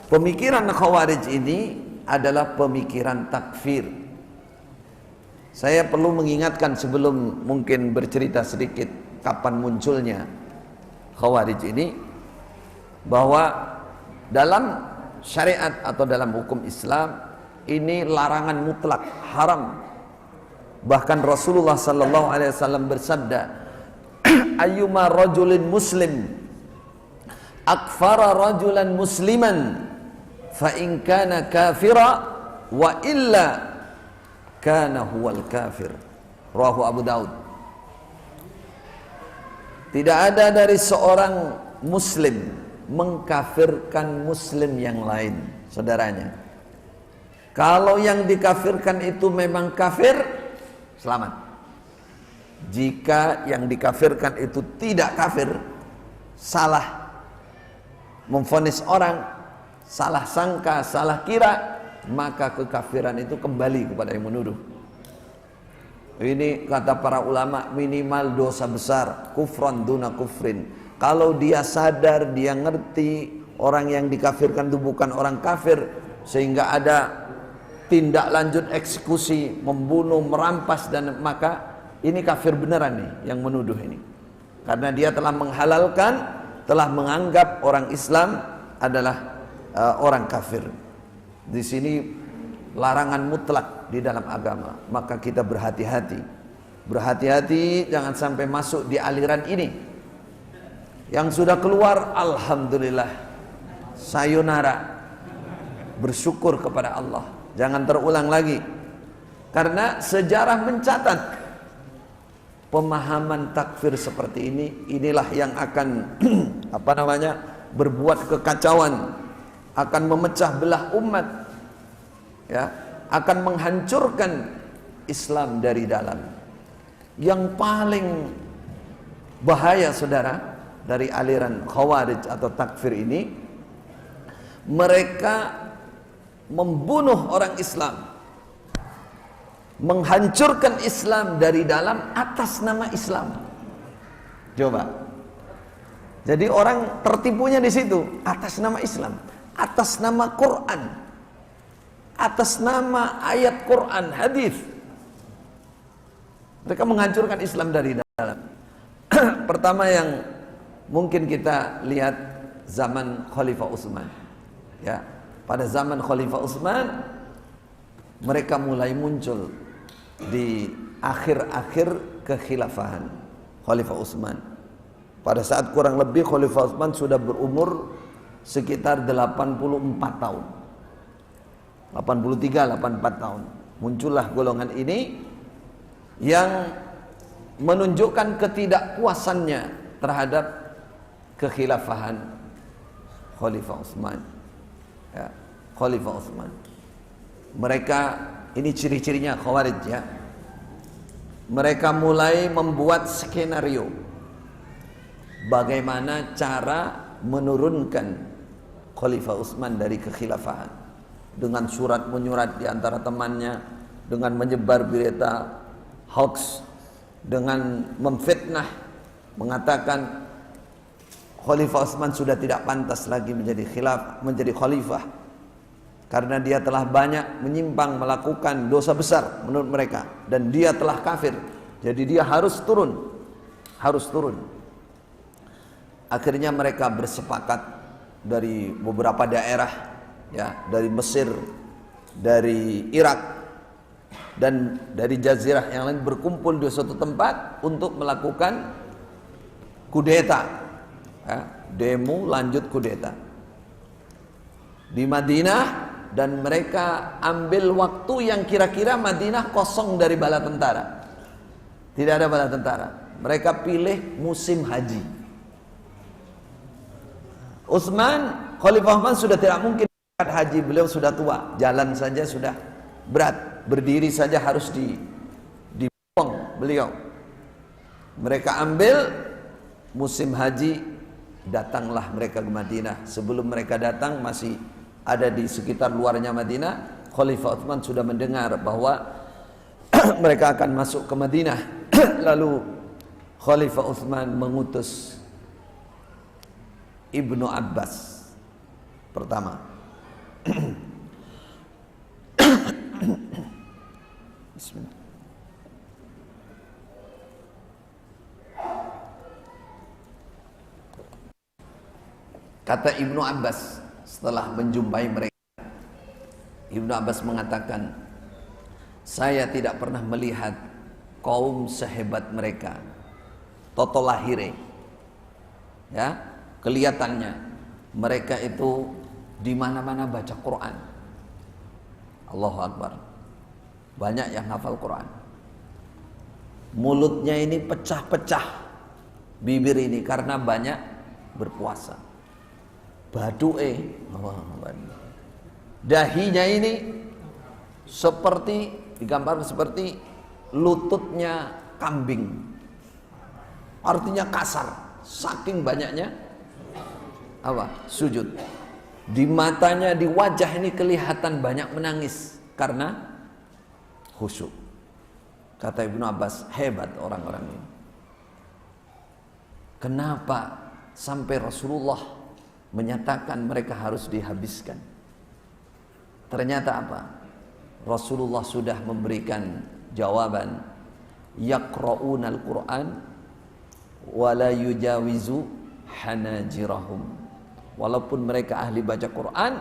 Pemikiran Khawarij ini adalah pemikiran takfir. Saya perlu mengingatkan sebelum mungkin bercerita sedikit kapan munculnya Khawarij ini, bahwa dalam syariat atau dalam hukum Islam ini larangan mutlak, haram. Bahkan Rasulullah sallallahu alaihi wasallam bersabda, ayyuma rajulin muslim akfara rajulan musliman fa in kana kafira wa illa kana huwal kafir. Rawahu Abu Daud. Tidak ada dari seorang muslim mengkafirkan muslim yang lain, saudaranya. Kalau yang dikafirkan itu memang kafir, selamat. Jika yang dikafirkan itu tidak kafir, salah memvonis orang, salah sangka, salah kira, maka kekafiran itu kembali kepada yang menuduh. Ini kata para ulama, minimal dosa besar, kufran duna kufrin. Kalau dia sadar, dia ngerti orang yang dikafirkan itu bukan orang kafir, sehingga ada tindak lanjut eksekusi, membunuh, merampas, dan maka ini kafir beneran nih yang menuduh ini. Karena dia telah menghalalkan, telah menganggap orang Islam adalah orang kafir. Di sini larangan mutlak di dalam agama, maka kita berhati-hati. Berhati-hati jangan sampai masuk di aliran ini. Yang sudah keluar, alhamdulillah, sayonara, bersyukur kepada Allah. Jangan terulang lagi. Karena sejarah mencatat pemahaman takfir seperti ini, inilah yang akan berbuat kekacauan, akan memecah belah umat, ya, akan menghancurkan Islam dari dalam. Yang paling bahaya, saudara, dari aliran Khawarij atau takfir ini, mereka membunuh orang Islam, menghancurkan Islam dari dalam atas nama Islam. Coba. Jadi orang tertipunya di situ, atas nama Islam, atas nama Quran, atas nama ayat Quran, hadis. Mereka menghancurkan Islam dari dalam. Pertama yang mungkin kita lihat zaman Khalifah Utsman. Ya, pada zaman Khalifah Utsman mereka mulai muncul di akhir-akhir kekhilafahan Khalifah Utsman. Pada saat kurang lebih Khalifah Utsman sudah berumur sekitar 84 tahun. 83, 84 tahun. Muncullah golongan ini yang menunjukkan ketidakpuasannya terhadap kekhilafahan Khalifah Utsman. Ya, Khalifah Utsman. Mereka, ini ciri-cirinya Khawarij, ya. Mereka mulai membuat skenario bagaimana cara menurunkan Khalifah Utsman dari kekhilafahan, dengan surat menyurat di antara temannya, dengan menyebar berita hoax, dengan memfitnah, mengatakan Khalifah Utsman sudah tidak pantas lagi menjadi khalifah karena dia telah banyak menyimpang, melakukan dosa besar menurut mereka, dan dia telah kafir. Jadi dia harus turun. Akhirnya mereka bersepakat dari beberapa daerah, ya, dari Mesir, dari Irak, dan dari Jazirah yang lain, berkumpul di suatu tempat untuk melakukan kudeta. Ya, demo lanjut kudeta di Madinah, dan mereka ambil waktu yang kira-kira Madinah kosong dari bala tentara. Tidak ada bala tentara. Mereka pilih musim haji. Khalifah Utsman sudah tidak mungkin haji, beliau sudah tua, jalan saja sudah berat, berdiri saja harus dibuang beliau. Mereka ambil musim haji, datanglah mereka ke Madinah. Sebelum mereka datang masih ada di sekitar luarnya Madinah. Khalifah Utsman sudah mendengar bahwa mereka akan masuk ke Madinah. Lalu Khalifah Utsman mengutus Ibnu Abbas pertama Kata Ibnu Abbas setelah menjumpai mereka, Ibnu Abbas mengatakan, saya tidak pernah melihat kaum sehebat mereka. Toto lahire, ya, kelihatannya mereka itu di mana-mana baca Quran. Allahu Akbar. Banyak yang hafal Quran. Mulutnya ini pecah-pecah, bibir ini karena banyak berpuasa. Badu'e, dahinya ini seperti digambarkan seperti lututnya kambing. Artinya kasar, saking banyaknya apa? Sujud. Di matanya, di wajah ini kelihatan banyak menangis karena khusyuk. Kata Ibnu Abbas, hebat orang-orang ini. Kenapa sampai Rasulullah menyatakan mereka harus dihabiskan? Ternyata apa? Rasulullah sudah memberikan jawaban, yaqra'unal Qur'an wa la yujawizu hanajirahum. Walaupun mereka ahli baca Quran,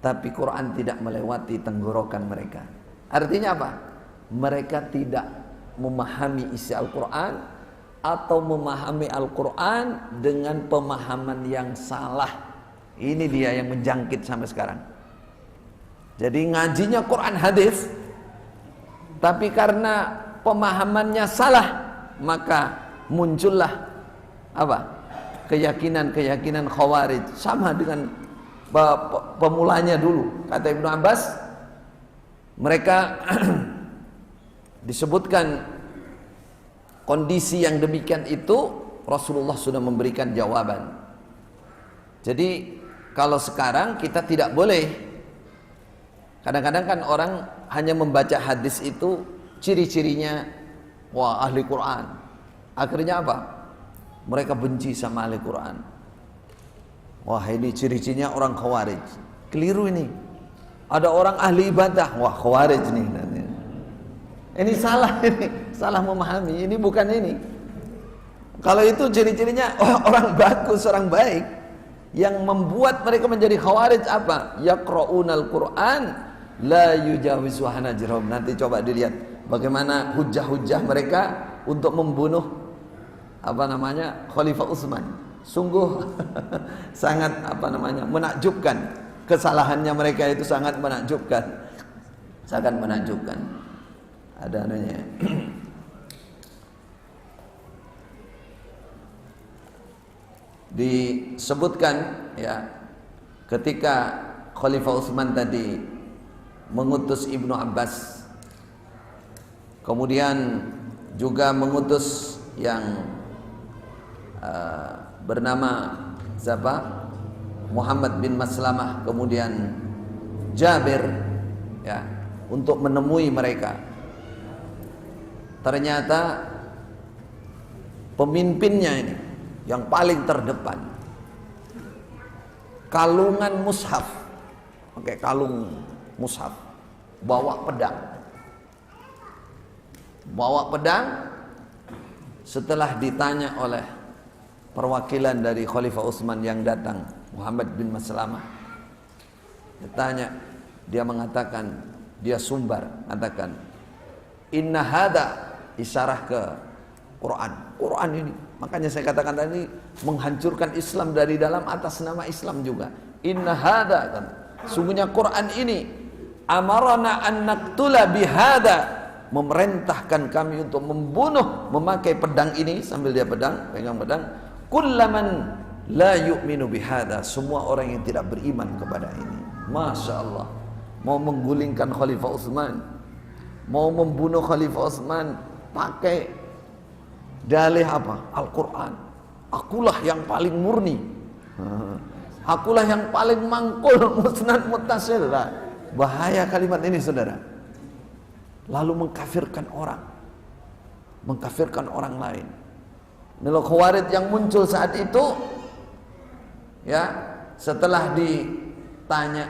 tapi Quran tidak melewati tenggorokan mereka. Artinya apa? Mereka tidak memahami isi Al-Quran atau memahami Al-Quran dengan pemahaman yang salah. Ini dia yang menjangkit sampai sekarang. Jadi ngajinya Quran hadis, tapi karena pemahamannya salah, maka muncullah apa? Keyakinan-keyakinan Khawarij, sama dengan pemulanya dulu. Kata Ibnu Abbas, mereka disebutkan kondisi yang demikian itu, Rasulullah sudah memberikan jawaban. Jadi kalau sekarang kita tidak boleh. Kadang-kadang kan orang hanya membaca hadis itu ciri-cirinya, wah ahli Quran. Akhirnya apa? Mereka benci sama ahli Quran. Wah ini ciri-cirinya orang Khawarij. Keliru ini. Ada orang ahli ibadah, wah Khawarij nih. Ini salah, ini salah memahami. Ini bukan ini. Kalau itu ciri-cirinya orang bagus, orang baik. Yang membuat mereka menjadi Khawarij apa? Yaqra'unal Qur'an la yujawizu hanajirahum. Nanti coba dilihat bagaimana hujah-hujah mereka untuk membunuh Khalifah Utsman. Sungguh sangat menakjubkan. Kesalahannya mereka itu sangat menakjubkan. Sangat menakjubkan. Ada anunya. Disebutkan ya, ketika Khalifah Utsman tadi mengutus Ibnu Abbas, kemudian juga mengutus yang bernama siapa? Muhammad bin Maslamah, kemudian Jabir ya, untuk menemui mereka. Ternyata pemimpinnya ini yang paling terdepan, kalungan mushaf, pakai kalung mushaf, bawa pedang. Setelah ditanya oleh perwakilan dari Khalifah Utsman yang datang, Muhammad bin Maslamah, ditanya, dia mengatakan, dia sumbar, mengatakan, inna hada, isyarah ke Quran ini. Makanya saya katakan tadi, menghancurkan Islam dari dalam atas nama Islam juga. Inna hada, kan, sungguhnya Quran ini, amarana an naqtula bihada, memerintahkan kami untuk membunuh memakai pedang ini, sambil dia pegang pedang, kullaman la yu'minu bihada, semua orang yang tidak beriman kepada ini. Masya Allah, mau menggulingkan Khalifah Utsman, mau membunuh Khalifah Utsman pakai dalih apa? Al-Quran. Akulah yang paling murni, akulah yang paling mangkul, musnad muttasil. Bahaya kalimat ini saudara. Lalu mengkafirkan orang lain. Nilai Khawarij yang muncul saat itu, ya, setelah ditanya,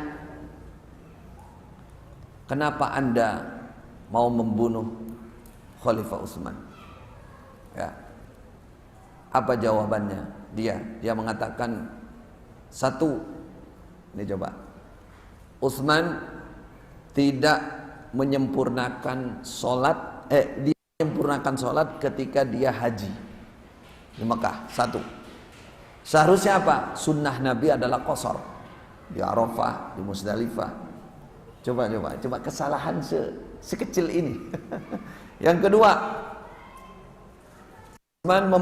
kenapa Anda mau membunuh Khalifah Utsman? Ya, apa jawabannya? Dia mengatakan, Satu, ini coba, Utsman tidak menyempurnakan sholat, dia menyempurnakan sholat ketika dia haji di Mekah. Satu, seharusnya apa? Sunnah Nabi adalah qashar di Arafah, di Musdalifah. Coba kesalahan sekecil ini. Yang kedua, Utsman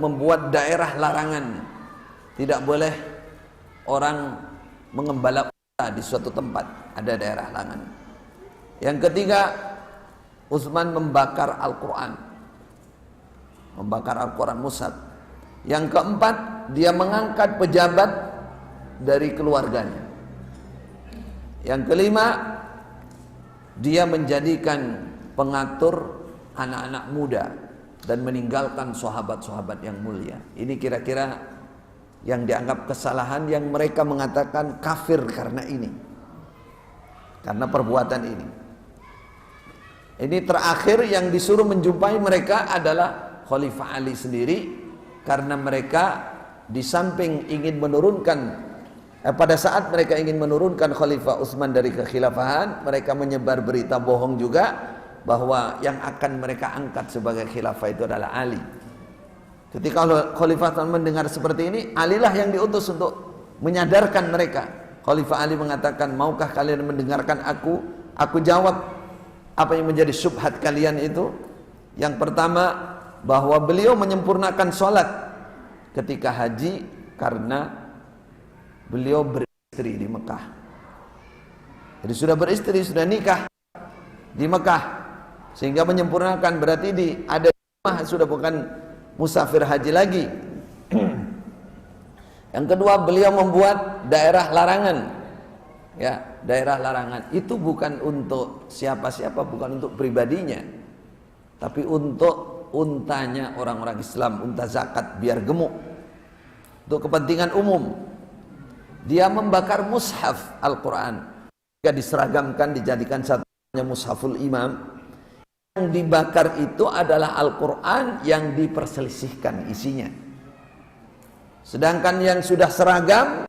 membuat daerah larangan, tidak boleh orang mengembala unta di suatu tempat, ada daerah larangan. Yang ketiga, Utsman membakar Al-Quran, mushaf. Yang keempat, dia mengangkat pejabat dari keluarganya. Yang kelima, dia menjadikan pengatur anak-anak muda dan meninggalkan sahabat-sahabat yang mulia. Ini kira-kira yang dianggap kesalahan yang mereka mengatakan kafir karena ini, karena perbuatan ini. Ini terakhir yang disuruh menjumpai mereka adalah Khalifah Ali sendiri, karena mereka di samping ingin menurunkan, pada saat mereka ingin menurunkan Khalifah Utsman dari kekhilafahan, mereka menyebar berita bohong juga bahwa yang akan mereka angkat sebagai khilafah itu adalah Ali. Ketika Khalifah Utsman mendengar seperti ini, Alilah yang diutus untuk menyadarkan mereka. Khalifah Ali mengatakan, maukah kalian mendengarkan aku? Aku jawab apa yang menjadi syubhat kalian itu. Yang pertama, bahwa beliau menyempurnakan sholat ketika haji karena beliau beristri di Mekah. Jadi sudah beristri, sudah nikah di Mekah, sehingga menyempurnakan, berarti ada di rumah, sudah bukan musafir haji lagi. Yang kedua, beliau membuat daerah larangan. Ya, daerah larangan itu bukan untuk siapa-siapa, bukan untuk pribadinya, tapi untuk untanya orang-orang Islam, unta zakat biar gemuk, untuk kepentingan umum. Dia membakar mushaf Al-Quran, jika diseragamkan dijadikan satunya mushaful imam. Yang dibakar itu adalah Al-Quran yang diperselisihkan isinya, sedangkan yang sudah seragam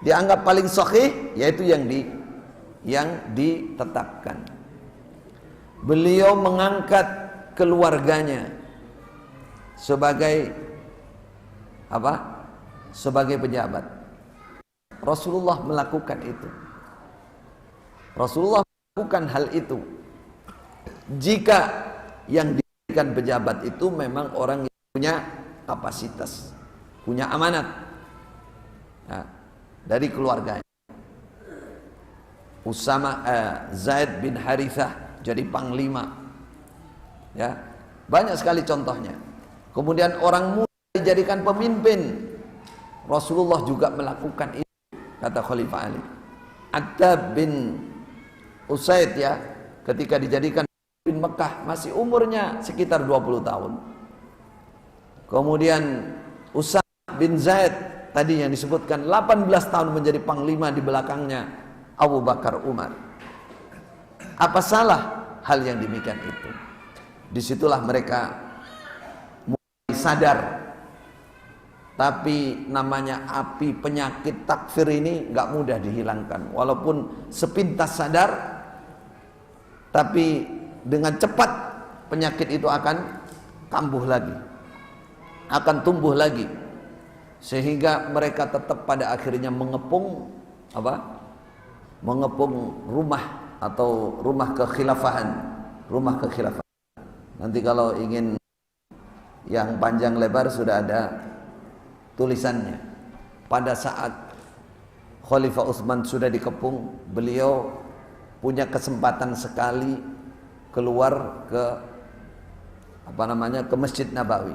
dianggap paling sahih, yaitu yang ditetapkan. Beliau mengangkat keluarganya sebagai apa? Sebagai pejabat. Rasulullah melakukan itu. Rasulullah melakukan hal itu jika yang dijadikan pejabat itu memang orang yang punya kapasitas, punya amanat, nah, dari keluarganya. Zaid bin Harithah jadi panglima, ya, banyak sekali contohnya. Kemudian orang muda dijadikan pemimpin, Rasulullah juga melakukan itu, kata Khalifah Ali. Attab bin Usaid, ya, ketika dijadikan bin Mekah masih umurnya sekitar 20 tahun. Kemudian Usamah bin Zaid tadi yang disebutkan 18 tahun menjadi panglima di belakangnya Abu Bakar, Umar. Apa salah hal yang demikian itu? Disitulah mereka mulai sadar. Tapi namanya api penyakit takfir ini nggak mudah dihilangkan. Walaupun sepintas sadar, tapi dengan cepat penyakit itu akan kambuh lagi, akan tumbuh lagi, sehingga mereka tetap pada akhirnya mengepung rumah atau rumah kekhilafahan. Nanti kalau ingin yang panjang lebar sudah ada tulisannya. Pada saat Khalifah Utsman sudah dikepung, beliau punya kesempatan sekali keluar ke ke Masjid Nabawi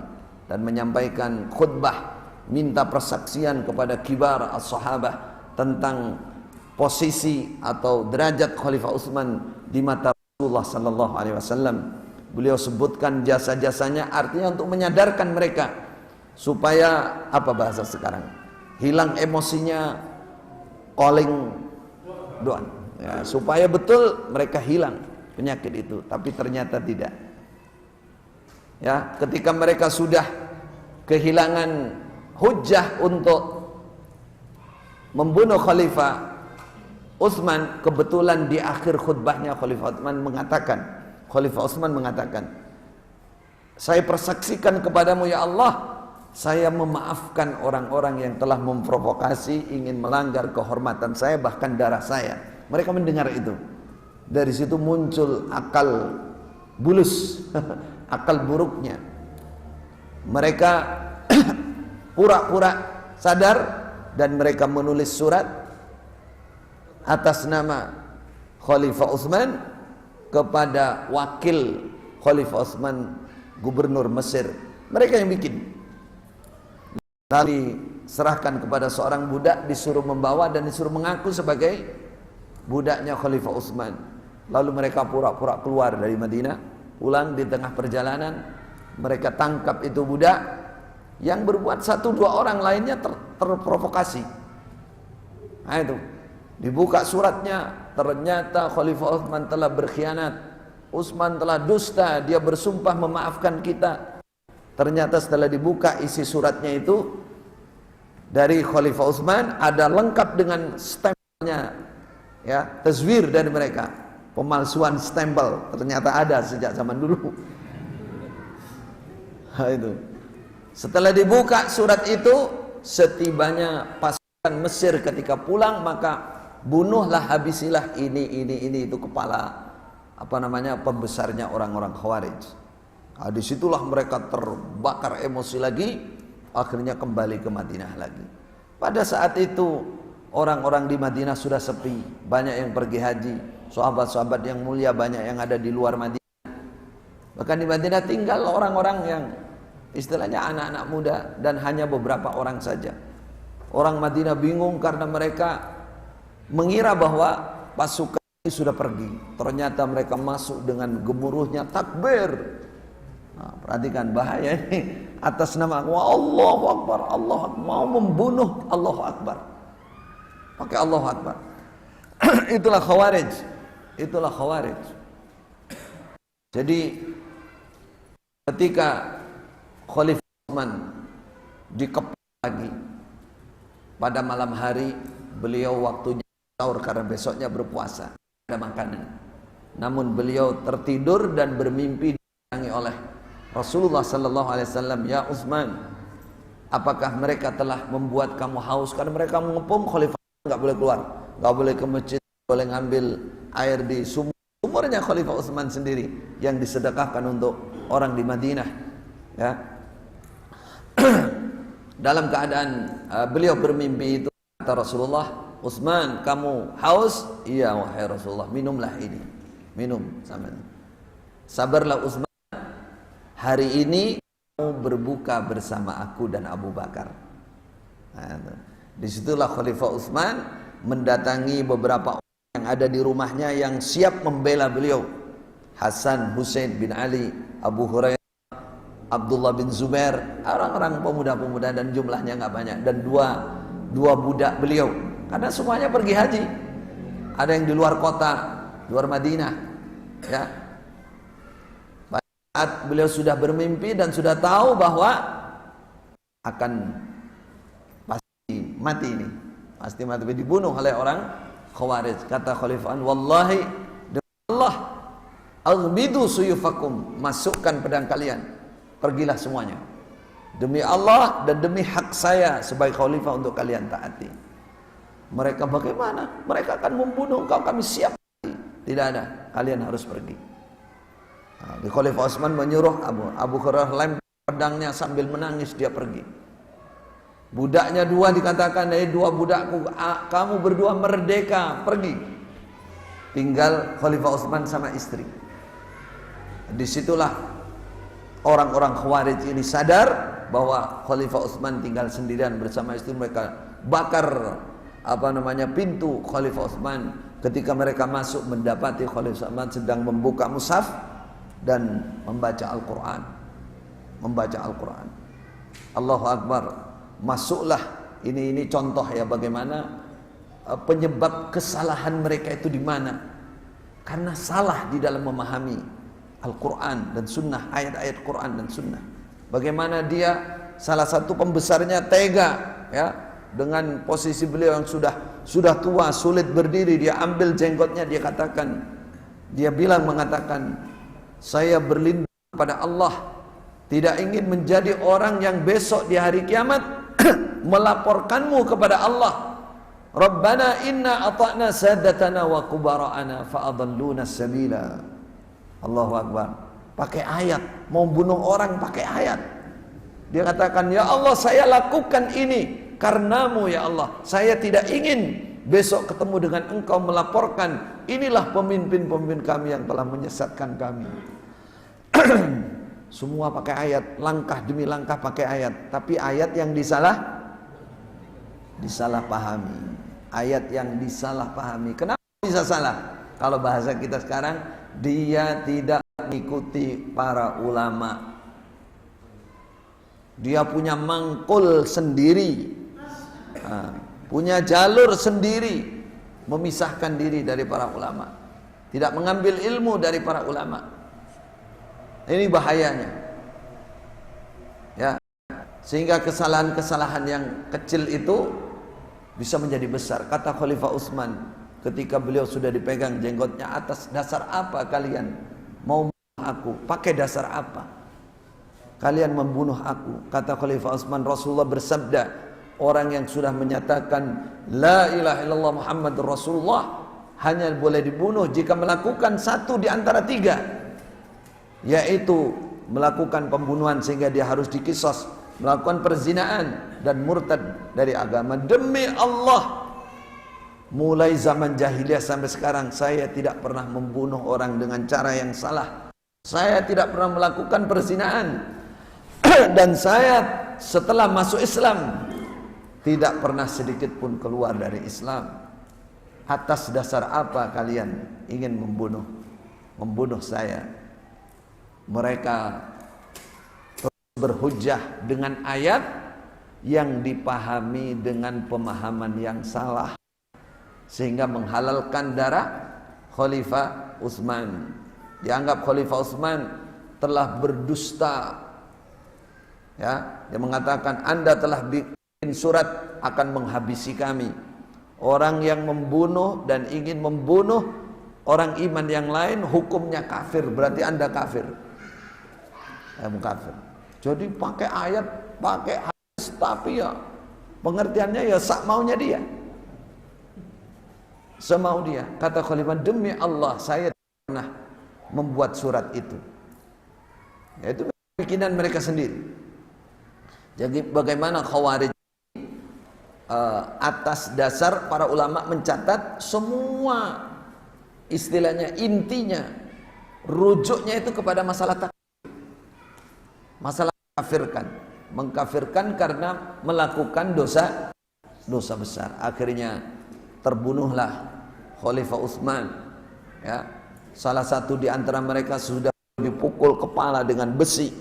dan menyampaikan khutbah, minta persaksian kepada kibar as-sahabah tentang posisi atau derajat Khalifah Utsman di mata Rasulullah sallallahu alaihi wasallam. Beliau sebutkan jasa-jasanya, artinya untuk menyadarkan mereka supaya bahasa sekarang, hilang emosinya, calling doan, ya, supaya betul mereka hilang penyakit itu. Tapi ternyata tidak, ya, ketika mereka sudah kehilangan hujah untuk membunuh Khalifah Utsman, kebetulan di akhir khutbahnya Khalifah Utsman mengatakan, saya persaksikan kepadamu ya Allah, saya memaafkan orang-orang yang telah memprovokasi, ingin melanggar kehormatan saya, bahkan darah saya. Mereka mendengar itu. Dari situ muncul akal bulus, akal buruknya. Mereka pura-pura sadar dan mereka menulis surat atas nama Khalifah Utsman kepada wakil Khalifah Utsman, gubernur Mesir. Mereka yang bikin. Lalu serahkan kepada seorang budak, disuruh membawa dan disuruh mengaku sebagai budaknya Khalifah Utsman. Lalu mereka pura-pura keluar dari Madinah, pulang. Di tengah perjalanan mereka tangkap itu budak, yang berbuat 1-2 orang lainnya terprovokasi. Nah itu, dibuka suratnya, ternyata Khalifah Utsman telah berkhianat, Utsman telah dusta, dia bersumpah memaafkan kita. Ternyata setelah dibuka isi suratnya itu dari Khalifah Utsman, ada lengkap dengan stempelnya, ya, tazwir dari mereka, pemalsuan stempel, ternyata ada sejak zaman dulu. Nah, itu. Setelah dibuka surat itu, setibanya pasukan Mesir ketika pulang, maka bunuhlah, habisilah ini itu kepala pembesarnya orang-orang Khawarij. Nah, disitulah mereka terbakar emosi lagi, akhirnya kembali ke Madinah lagi. Pada saat itu orang-orang di Madinah sudah sepi, banyak yang pergi haji, sahabat-sahabat yang mulia banyak yang ada di luar Madinah. Bahkan di Madinah tinggal orang-orang yang istilahnya anak-anak muda dan hanya beberapa orang saja. Orang Madinah bingung karena mereka mengira bahwa pasukan ini sudah pergi. Ternyata mereka masuk dengan gemuruhnya takbir. Nah, perhatikan bahaya ini. Atas nama Allahu Akbar, Allah mau membunuh, Allahu Akbar. Pakai Allahu Akbar. Itulah Khawarij. Itulah Khawarij. Jadi ketika Khalifah Utsman dikepung lagi pada malam hari, beliau waktunya sahur karena besoknya berpuasa, ada makanan. Namun beliau tertidur dan bermimpi didatangi oleh Rasulullah sallallahu alaihi wasallam, "Ya Utsman, apakah mereka telah membuat kamu haus?" Karena mereka mengepung Khalifah, enggak boleh keluar, enggak boleh ke masjid, boleh ngambil air di sumurnya Khalifah Utsman sendiri yang disedekahkan untuk orang di Madinah, ya. Dalam keadaan beliau bermimpi itu, kata Rasulullah, "Utsman, kamu haus?" "Iya wahai Rasulullah." "Minumlah ini." Minum sama. "Sabarlah Utsman, hari ini kamu berbuka bersama aku dan Abu Bakar." Nah, disitulah Khalifah Utsman mendatangi beberapa orang yang ada di rumahnya yang siap membela beliau. Hasan, Husain bin Ali, Abu Hurairah, Abdullah bin Zubair, orang-orang pemuda-pemuda dan jumlahnya nggak banyak, dan dua budak beliau, karena semuanya pergi haji. Ada yang di luar kota, luar Madinah, ya. Saat beliau sudah bermimpi dan sudah tahu bahwa akan pasti mati ini, pasti mati, dibunuh oleh orang Khawarij. Kata Khalifah, "Wallahi, demi Allah, aghmidu suyufakum, masukkan pedang kalian, pergilah semuanya. Demi Allah dan demi hak saya sebagai khalifah untuk kalian taati." Mereka, "Bagaimana? Mereka akan membunuh engkau, kami siap." "Tidak ada, kalian harus pergi." Nah, di Khalifah Utsman menyuruh Abu Hurairah lempar pedangnya sambil menangis, dia pergi. Budaknya 2 dikatakan, "Dua budakku, kamu berdua merdeka, pergi." Tinggal Khalifah Utsman sama istri. Disitulah orang-orang Khawarij ini sadar bahwa Khalifah Utsman tinggal sendirian bersama istri. Mereka bakar pintu Khalifah Utsman. Ketika mereka masuk, mendapati Khalifah Utsman sedang membuka mushaf dan membaca Al-Quran. Allahu Akbar. Masuklah, ini contoh ya bagaimana penyebab kesalahan mereka itu di mana. Karena salah di dalam memahami Al-Quran dan Sunnah, ayat-ayat Quran dan Sunnah. Bagaimana dia, salah satu pembesarnya tega, ya, dengan posisi beliau yang sudah tua, sulit berdiri, dia ambil jenggotnya, dia mengatakan, saya berlindung kepada Allah, tidak ingin menjadi orang yang besok di hari kiamat melaporkanmu kepada Allah, Rabbana inna ata'na sadatana wa kubara'ana fa'adalluna sabila. Allahu Akbar. Pakai ayat, mau bunuh orang pakai ayat. Dia katakan, ya Allah, saya lakukan ini karenamu ya Allah. Saya tidak ingin besok ketemu dengan engkau melaporkan, inilah pemimpin-pemimpin kami yang telah menyesatkan kami. Semua pakai ayat, langkah demi langkah pakai ayat. Tapi ayat yang disalahpahami. Ayat yang disalahpahami. Kenapa bisa salah? Kalau bahasa kita sekarang, dia tidak mengikuti para ulama. Dia punya mangkul sendiri, punya jalur sendiri, memisahkan diri dari para ulama, tidak mengambil ilmu dari para ulama. Ini bahayanya, ya. Sehingga kesalahan-kesalahan yang kecil itu bisa menjadi besar. Kata Khalifah Utsman ketika beliau sudah dipegang jenggotnya, atas dasar apa kalian mau membunuh aku? Pakai dasar apa kalian membunuh aku? Kata Khalifah Utsman, Rasulullah bersabda, orang yang sudah menyatakan la ilaha illallah Muhammadur Rasulullah hanya boleh dibunuh jika melakukan satu di antara tiga, yaitu melakukan pembunuhan sehingga dia harus dikisos, melakukan perzinaan, dan murtad dari agama. Demi Allah, mulai zaman jahiliyah sampai sekarang saya tidak pernah membunuh orang dengan cara yang salah. Saya tidak pernah melakukan perzinaan. Dan saya setelah masuk Islam tidak pernah sedikit pun keluar dari Islam. Atas dasar apa kalian ingin membunuh saya? Mereka berhujjah dengan ayat yang dipahami dengan pemahaman yang salah, sehingga menghalalkan darah Khalifah Utsman. Dianggap Khalifah Utsman telah berdusta, ya. Dia mengatakan, Anda telah bikin surat akan menghabisi kami. Orang yang membunuh dan ingin membunuh orang iman yang lain hukumnya kafir, berarti Anda kafir. Kafir. Jadi pakai ayat, pakai hadis, tapi ya pengertiannya ya sak maunya dia, semau dia. Kata Khalifah, demi Allah saya tidak pernah membuat surat itu. Itu bikinan mereka sendiri. Jadi bagaimana Khawarij atas dasar para ulama mencatat semua istilahnya, intinya, rujuknya itu kepada masalah takfir. Masalah mengkafirkan karena melakukan dosa besar. Akhirnya terbunuhlah Khalifah Utsman, ya. Salah satu di antara mereka sudah dipukul kepala dengan besi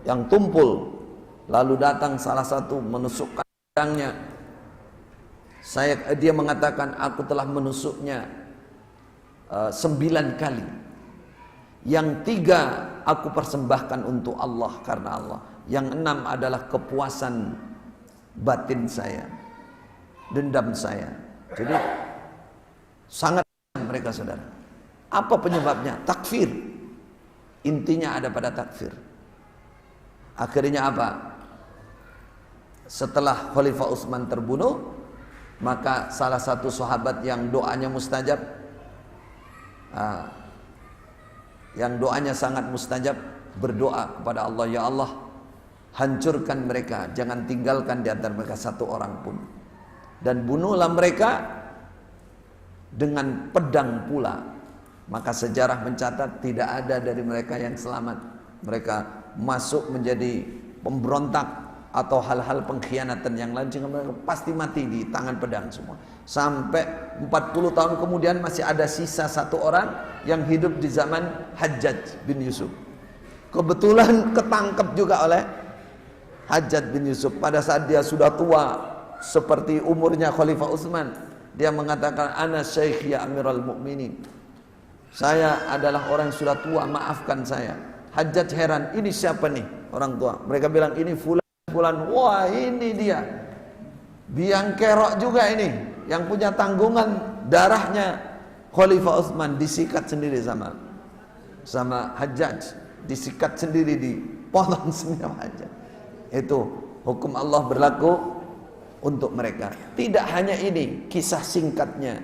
yang tumpul. Lalu datang salah satu menusukkan pedangnya. Dia mengatakan, aku telah menusuknya 9 kali. Yang 3 aku persembahkan untuk Allah, karena Allah. Yang 6 adalah kepuasan batin saya, dendam saya. Jadi sangat mereka, saudara. Apa penyebabnya? Takfir. Intinya ada pada takfir. Akhirnya apa? Setelah Khalifah Utsman terbunuh, maka salah satu sahabat yang doanya mustajab, yang doanya sangat mustajab, berdoa kepada Allah, ya Allah, hancurkan mereka, jangan tinggalkan di antara mereka satu orang pun, dan bunuhlah mereka dengan pedang pula. Maka sejarah mencatat tidak ada dari mereka yang selamat. Mereka masuk menjadi pemberontak atau hal-hal pengkhianatan yang lain, sehingga mereka pasti mati di tangan pedang semua. Sampai 40 tahun kemudian masih ada sisa 1 orang yang hidup di zaman Hajjaj bin Yusuf. Kebetulan ketangkep juga oleh Hajjaj bin Yusuf pada saat dia sudah tua seperti umurnya Khalifah Utsman. Dia mengatakan, ana syekh ya Amirul Mukminin. Saya adalah orang yang sudah tua, maafkan saya. Hajjaj heran, ini siapa nih orang tua? Mereka bilang, ini fulan. Wah, ini dia. biang kerok juga ini, yang punya tanggungan darahnya Khalifah Utsman disikat sendiri sama Hajjaj, disikat sendiri, dipotong sendiri sama Hajjaj. Itu hukum Allah berlaku untuk mereka. Tidak hanya ini, kisah singkatnya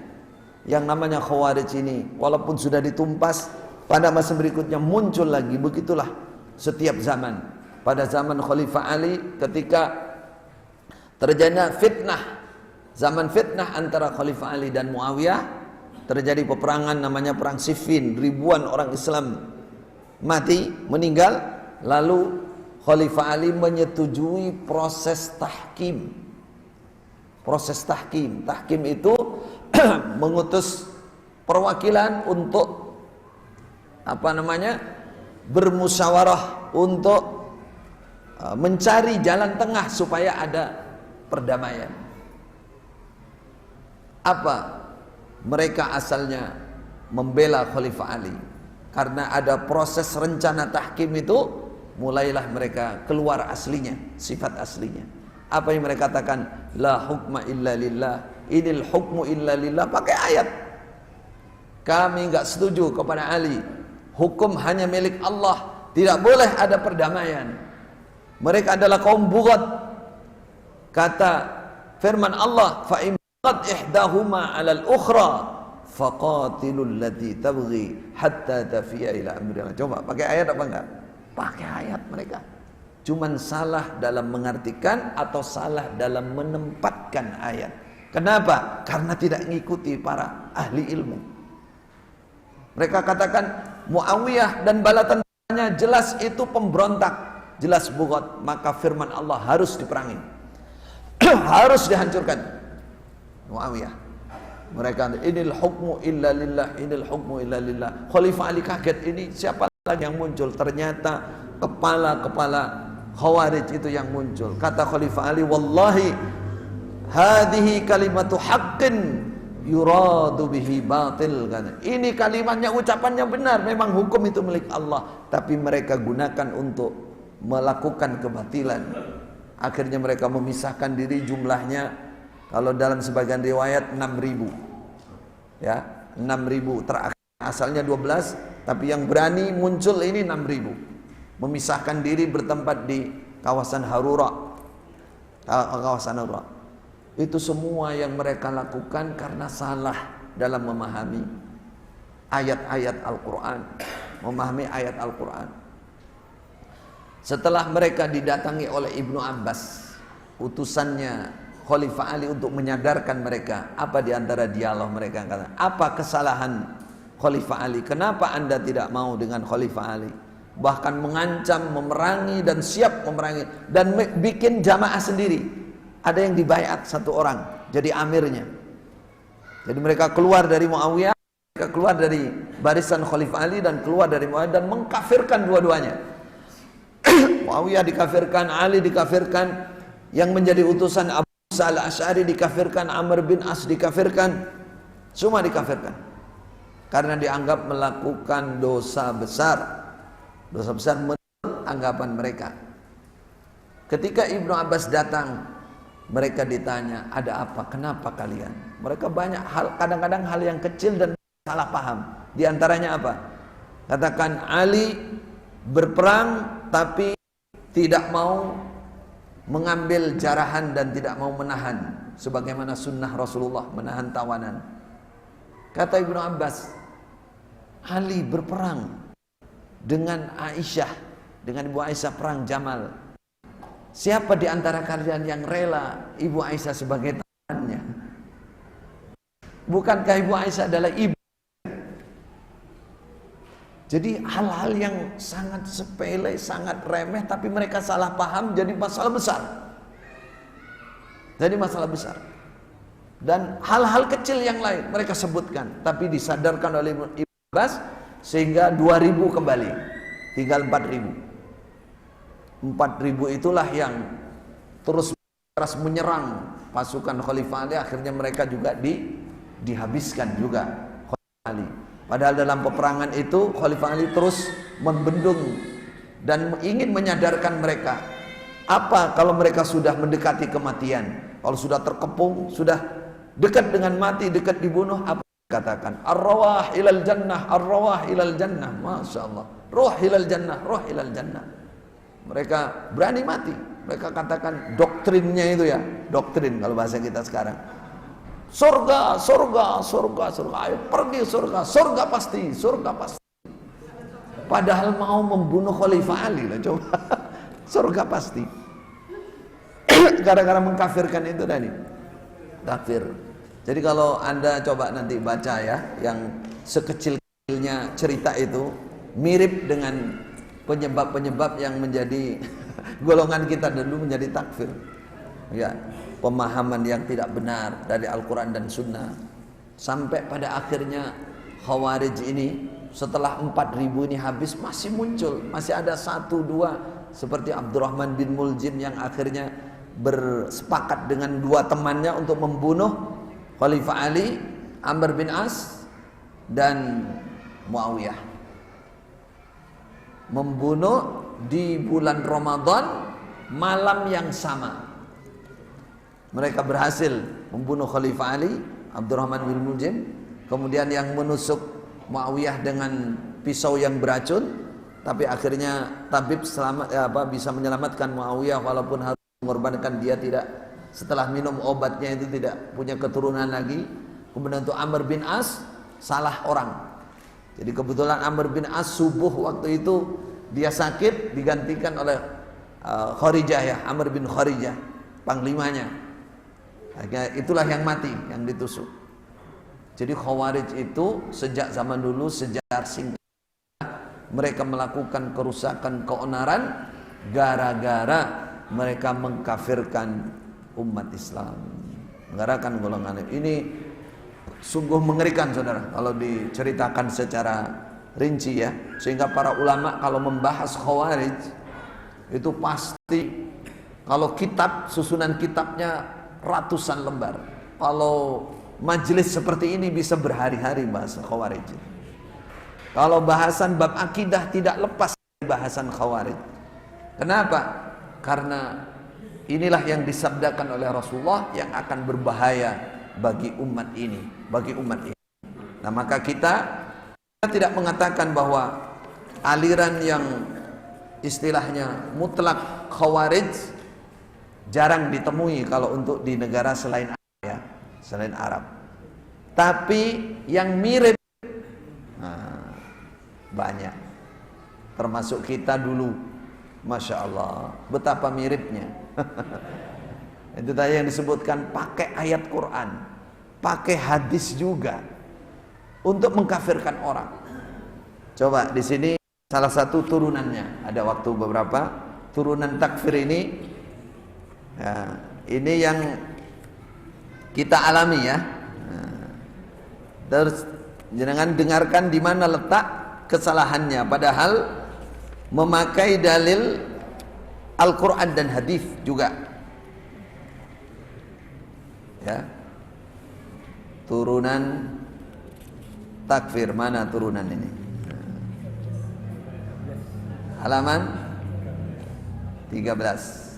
yang namanya Khawarij ini, walaupun sudah ditumpas, pada masa berikutnya muncul lagi. Begitulah setiap zaman. Pada zaman Khalifah Ali, ketika terjadi fitnah, zaman fitnah antara Khalifah Ali dan Muawiyah, terjadi peperangan namanya perang Siffin, ribuan orang Islam mati, meninggal. Lalu Khalifah Ali menyetujui proses tahkim. Proses tahkim. Tahkim itu mengutus perwakilan untuk bermusyawarah untuk mencari jalan tengah supaya ada perdamaian. Apa? Mereka asalnya membela Khalifah Ali. Karena ada proses rencana tahkim itu, mulailah mereka keluar aslinya, sifat aslinya. Apa yang mereka katakan? La hukma illa lillah, inil hukmu illa lillah, pakai ayat. Kami enggak setuju kepada Ali, hukum hanya milik Allah, tidak boleh ada perdamaian. Mereka adalah kaum bughat. Kata firman Allah, fa in baghat ihdahuma 'alal ukhra faqatilul lati tabghi hatta tafiya ila amrillah. Coba pakai ayat apa enggak? Pakai ayat mereka. Cuman salah dalam mengartikan atau salah dalam menempatkan ayat. Kenapa? Karena tidak mengikuti para ahli ilmu. Mereka katakan Muawiyah dan bala tentaranya jelas itu pemberontak, jelas bughat, maka firman Allah harus diperangi. Harus dihancurkan Muawiyah. Mereka inil hukmu illa lillah, inil hukmu illa lillah. Khalifah Ali kaget, ini siapa lagi yang muncul? Ternyata kepala-kepala Khawarij itu yang muncul. Kata Khalifah Ali, wallahi hadhihi kalimatu haqqin yuradu bihi batil. Ini kalimatnya, ucapannya benar, memang hukum itu milik Allah, tapi mereka gunakan untuk melakukan kebatilan. Akhirnya mereka memisahkan diri, jumlahnya kalau dalam sebagian riwayat 6.000. Ya, 6.000. Terakhir asalnya 12, tapi yang berani muncul ini 6.000. Memisahkan diri, bertempat di kawasan Harura. Kawasan Harura. Itu semua yang mereka lakukan karena salah dalam memahami ayat-ayat Al-Quran, memahami ayat Al-Quran. Setelah mereka didatangi oleh Ibnu Abbas, utusannya Khalifah Ali, untuk menyadarkan mereka, apa diantara dialog mereka? Apa kesalahan Khalifah Ali? Kenapa anda tidak mau dengan Khalifah Ali? Bahkan mengancam, memerangi, dan siap memerangi, dan bikin jamaah sendiri. Ada yang dibayat satu orang jadi amirnya. Jadi mereka keluar dari Muawiyah, mereka keluar dari barisan Khalifah Ali dan keluar dari Muawiyah dan mengkafirkan dua-duanya. Muawiyah dikafirkan, Ali dikafirkan, yang menjadi utusan Abu Musa al-Asy'ari dikafirkan, Amr bin As dikafirkan, semua dikafirkan karena dianggap melakukan dosa besar. Dosa besar menurut anggapan mereka. Ketika Ibnu Abbas datang, mereka ditanya, ada apa? Kenapa kalian? Mereka banyak hal, kadang-kadang hal yang kecil dan salah paham. Di antaranya apa? Katakan Ali berperang tapi tidak mau mengambil jarahan dan tidak mau menahan, sebagaimana sunnah Rasulullah menahan tawanan. Kata Ibnu Abbas, Ali berperang dengan Aisyah, dengan Ibu Aisyah perang Jamal. Siapa di antara kalian yang rela Ibu Aisyah sebagai tawanannya? Bukankah Ibu Aisyah adalah ibu? Jadi hal-hal yang sangat sepele, sangat remeh, tapi mereka salah paham jadi masalah besar. Jadi masalah besar. Dan hal-hal kecil yang lain mereka sebutkan, tapi disadarkan oleh Ibnu Abbas, sehingga 2.000 kembali, tinggal 4.000. 4.000 itulah yang terus menyerang pasukan Khalifah Ali. Akhirnya mereka juga dihabiskan juga Khalifah Ali. Padahal dalam peperangan itu Khalifah Ali terus membendung dan ingin menyadarkan mereka, apa kalau mereka sudah mendekati kematian? Kalau sudah terkepung, sudah dekat dengan mati, dekat dibunuh, apa katakan? Ar-rawah ilal jannah, ar-rawah ilal jannah. Masya Allah. Roh ilal jannah, roh ilal jannah. Mereka berani mati. Mereka katakan doktrinnya itu ya, doktrin kalau bahasa kita sekarang. Surga, surga, surga, surga. Ayo pergi surga, surga pasti, surga pasti. Padahal mau membunuh Khalifah Ali lah, coba. Surga pasti. Gara-gara mengkafirkan itu tadi. Takfir. Jadi kalau Anda coba nanti baca ya, yang sekecil-kecilnya cerita itu mirip dengan penyebab-penyebab yang menjadi golongan kita dulu menjadi takfir. Ya, pemahaman yang tidak benar dari Al-Quran dan Sunnah. Sampai pada akhirnya Khawarij ini setelah 4.000 ini habis masih muncul, masih ada 1-2 seperti Abdurrahman bin Muljim yang akhirnya bersepakat dengan 2 temannya untuk membunuh Khalifah Ali, Amr bin As dan Muawiyah. Membunuh di bulan Ramadan malam yang sama. Mereka berhasil membunuh Khalifah Ali, Abdurrahman bin Muljim, kemudian yang menusuk Muawiyah dengan pisau yang beracun, tapi akhirnya tabib bisa menyelamatkan Muawiyah walaupun harus mengorbankan dia tidak, setelah minum obatnya itu tidak punya keturunan lagi. Kemudian untuk Amr bin As salah orang. Jadi kebetulan Amr bin As subuh waktu itu dia sakit, digantikan oleh Kharijah ya, Amr bin Kharijah, panglimanya. Akhirnya itulah yang mati, yang ditusuk. Jadi Khawarij itu sejak zaman dulu, sejak singkat, mereka melakukan kerusakan, keonaran gara-gara mereka mengkafirkan umat Islam, menggerakkan golongan ini. Sungguh mengerikan saudara kalau diceritakan secara rinci ya, sehingga para ulama kalau membahas Khawarij itu pasti kalau kitab, susunan kitabnya ratusan lembar. Kalau majelis seperti ini bisa berhari-hari bahas Khawarij. Kalau bahasan bab akidah tidak lepas dari bahasan Khawarij. Kenapa? Karena inilah yang disabdakan oleh Rasulullah yang akan berbahaya bagi umat ini, bagi umat ini. Nah, maka kita tidak mengatakan bahwa aliran yang istilahnya mutlak Khawarij jarang ditemui kalau untuk di negara selain Arab ya, selain Arab. Tapi yang mirip banyak. Termasuk kita dulu. Masya Allah, betapa miripnya. Itu tadi yang disebutkan, pakai ayat Quran, pakai hadis juga untuk mengkafirkan orang. Coba di sini salah satu turunannya, ada waktu beberapa turunan takfir ini. Ya, ini yang kita alami ya. Terus jangan dengarkan di mana letak kesalahannya, padahal memakai dalil Al-Quran dan hadis juga. Ya. Turunan takfir, mana turunan ini? Halaman 13.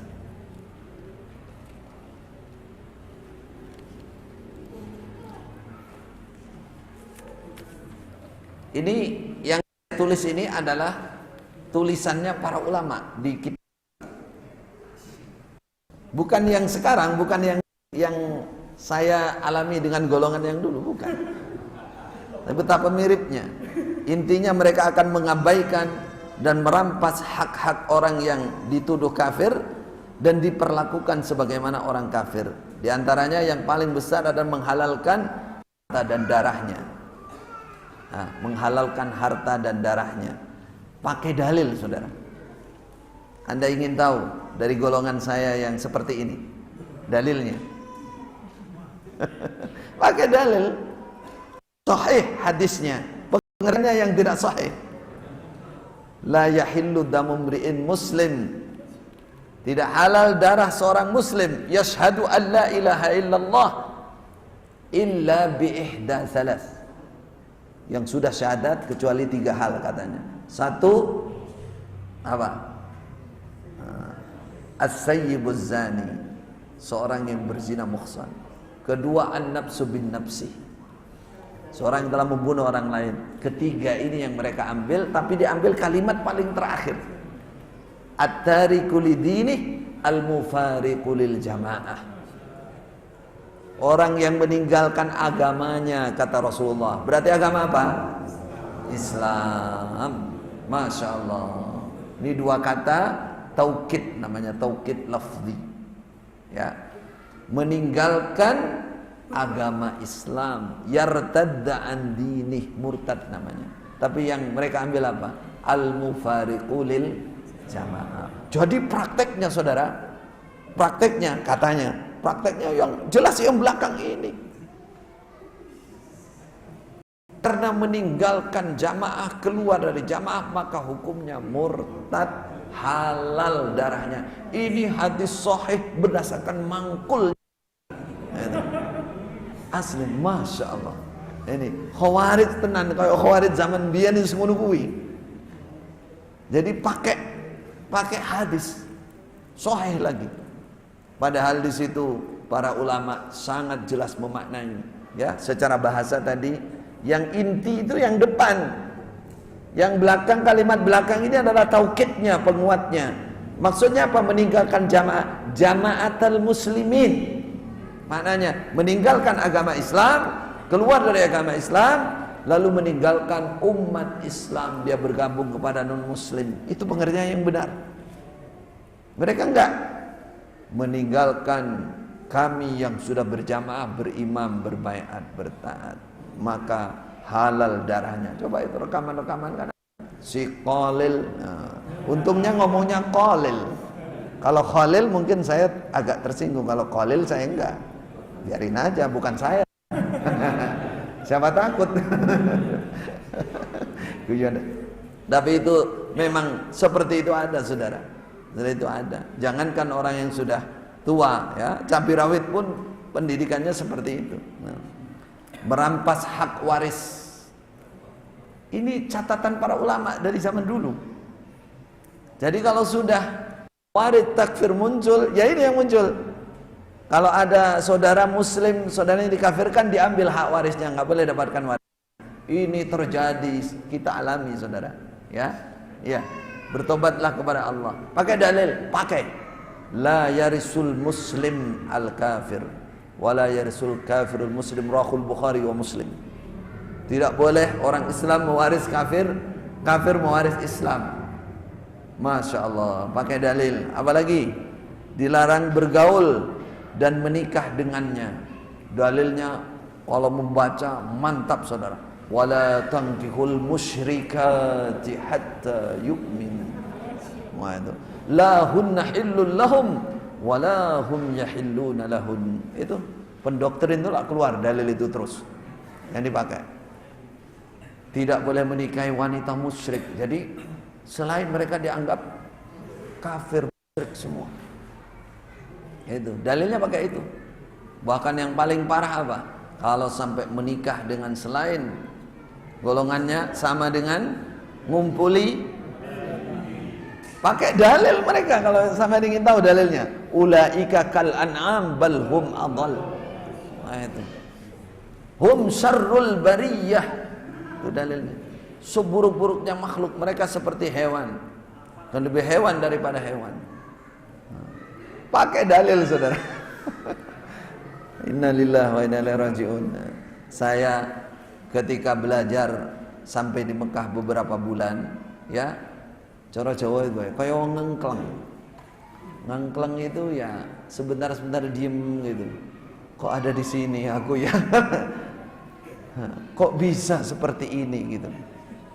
Ini yang tulis ini adalah tulisannya para ulama di kitab. Bukan yang sekarang, bukan yang saya alami dengan golongan yang dulu, bukan. Tapi betapa miripnya. Intinya mereka akan mengabaikan dan merampas hak-hak orang yang dituduh kafir dan diperlakukan sebagaimana orang kafir. Di antaranya yang paling besar adalah menghalalkan harta dan darahnya. Nah, menghalalkan harta dan darahnya. Pakai dalil, saudara. Anda ingin tahu dari golongan saya yang seperti ini dalilnya? Pakai dalil. Sahih hadisnya, pengertiannya yang tidak sahih. La yahillu damu mri'in muslim. Tidak halal darah seorang muslim yashhadu an la ilaha illallah illa bi ihda thalath. Yang sudah syahadat kecuali 3 hal katanya. 1, apa? As-sayyibuz zani. seorang yang berzina muhsan. Kedua, an-nafsu bin nafsi, seorang yang telah membunuh orang lain. Ketiga, ini yang mereka ambil, tapi diambil kalimat paling terakhir, at-tariku lidini al-mufariqu lil jamaah, orang yang meninggalkan agamanya, kata Rasulullah. Berarti agama apa? Islam. Masya Allah. Ini dua kata taukid, namanya taukid lafzi, ya. Meninggalkan agama Islam, yartadda an dinih, murtad namanya. Tapi yang mereka ambil apa? Al-mufariqu lil jamaah. Jadi prakteknya saudara, prakteknya katanya, prakteknya yang jelas yang belakang ini. Karena meninggalkan jamaah, keluar dari jamaah, maka hukumnya murtad, halal darahnya. Ini hadis sahih berdasarkan mangkul. Asli, masya Allah. Ini khawarij tenan, kayak khawarij zaman biyen itu ngono kuwi. Jadi pakai hadis sahih lagi. Padahal di situ para ulama sangat jelas memaknai, ya, secara bahasa tadi, yang inti itu yang depan, yang belakang, kalimat belakang ini adalah taukidnya, penguatnya. Maksudnya apa? Meninggalkan jamaah, jamaatul muslimin. Maknanya meninggalkan agama Islam, keluar dari agama Islam, lalu meninggalkan umat Islam, dia bergabung kepada non muslim. Itu pengertian yang benar. Mereka enggak meninggalkan kami yang sudah berjamaah, berimam, berbaiat, bertaat, maka halal darahnya. Coba itu rekaman-rekaman kan, si Khalil. Untungnya ngomongnya Khalil. Kalau Khalil mungkin saya agak tersinggung, kalau Khalil saya enggak. Biarin aja, bukan saya. Siapa takut. Tapi itu memang seperti itu ada, saudara. Seperti itu ada. Jangankan orang yang sudah tua, ya, cabai rawit pun pendidikannya seperti itu. Nah, merampas hak waris. Ini catatan para ulama dari zaman dulu. Jadi kalau sudah warid takfir muncul, ya ini yang muncul. Kalau ada saudara muslim, saudaranya dikafirkan, diambil hak warisnya, nggak boleh dapatkan waris. Ini terjadi, kita alami, saudara. Ya, ya. Bertobatlah kepada Allah. Pakai dalil, pakai. La yarisul muslim al kafir, wala yarisul kafirul muslim. Rahul Bukhari wa Muslim. Tidak boleh orang Islam mewaris kafir, kafir mewaris Islam. Masya Allah, pakai dalil. Apalagi dilarang bergaul dan menikah dengannya. Dalilnya kalau membaca mantap, saudara. Wala tankihul musyrikati hatta yu'min. Wah, itu. La hunna hillul lahum wala hum yahilluna lahun. Itu pendoktrin itu lah keluar dalil itu terus yang dipakai. Tidak boleh menikahi wanita musyrik. Jadi selain mereka dianggap kafir, musyrik semua. Itu dalilnya pakai itu. Bahkan yang paling parah apa? Kalau sampai menikah dengan selain golongannya, sama dengan ngumpuli. Pakai dalil mereka kalau sampai ingin tahu dalilnya. Ulaika kal an'am bal hum adall. Nah, itu. Hum syarrul bariyah. Itu dalilnya. Seburuk-buruknya makhluk, mereka seperti hewan. Dan lebih hewan daripada hewan. Pakai dalil, saudara. Innalillahi wa inna ilaihi raji'un. Saya ketika belajar sampai di Mekah beberapa bulan, ya, cara Jawa itu kayak orang ngengkleng. Ngengkleng itu ya sebentar-sebentar diem gitu. Kok ada di sini aku ya? Kok bisa seperti ini gitu?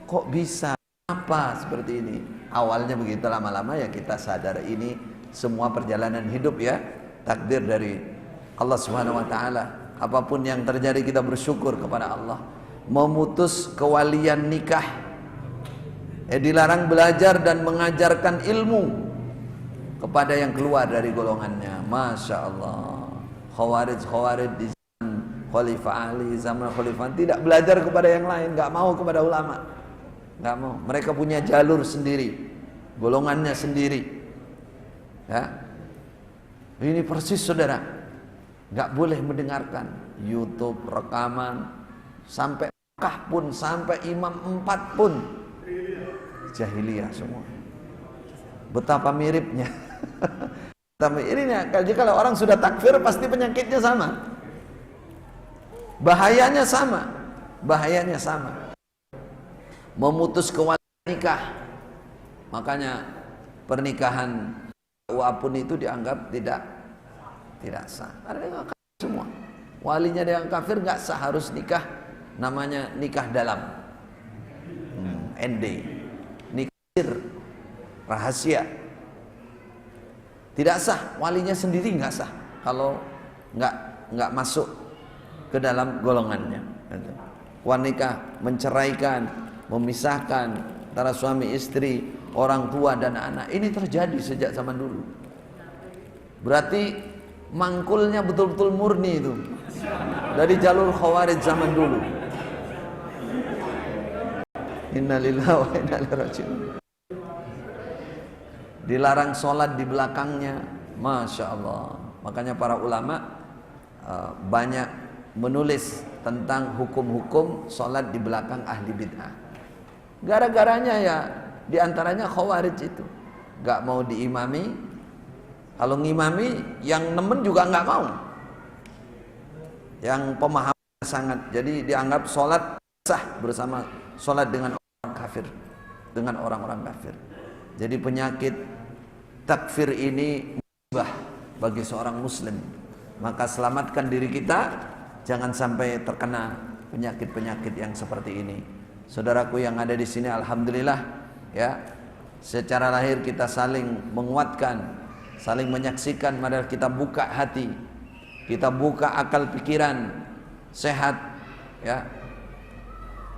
Kok bisa apa seperti ini? Awalnya begitu, lama-lama ya kita sadar ini semua perjalanan hidup, ya, takdir dari Allah Subhanahu wa taala. Apapun yang terjadi kita bersyukur kepada Allah. Memutus kewalian nikah, dilarang belajar dan mengajarkan ilmu kepada yang keluar dari golongannya. Masya Allah. Khawarij di zaman Khalifah Ali, zaman Khalifah tidak belajar kepada yang lain, nggak mau kepada ulama, nggak mau. Mereka punya jalur sendiri, golongannya sendiri. Ya. Ini persis saudara, nggak boleh mendengarkan YouTube, rekaman, sampai Mekah pun, sampai Imam 4 pun jahiliyah semua. Betapa miripnya. Ini kalau orang sudah takfir pasti penyakitnya sama, bahayanya sama, memutus kewalian nikah. Makanya pernikahan wapun itu dianggap tidak sah. Ada semua walinya yang kafir nggak sah, harus nikah, namanya nikah dalam, ND, nikah rahasia, tidak sah. Walinya sendiri nggak sah kalau nggak masuk ke dalam golongannya. Wanita menceraikan, memisahkan antara suami istri, orang tua dan anak, ini terjadi sejak zaman dulu. Berarti mangkulnya betul-betul murni itu dari jalur khawarij zaman dulu. Innalillahi wa inna ilaihi raji'un. Dilarang sholat di belakangnya, masya Allah. Makanya para ulama banyak menulis tentang hukum-hukum sholat di belakang ahli bid'ah. Gara-garanya ya diantaranya khawarij itu nggak mau diimami. Kalau ngimami yang nemen juga nggak mau, yang pemahaman sangat, jadi dianggap sholat sah bersama sholat dengan orang kafir, dengan orang-orang kafir. Jadi penyakit takfir ini musibah bagi seorang muslim. Maka selamatkan diri kita, jangan sampai terkena penyakit-penyakit yang seperti ini. Saudaraku yang ada di sini, alhamdulillah ya, secara lahir kita saling menguatkan, saling menyaksikan. Mari kita buka hati, kita buka akal pikiran sehat ya.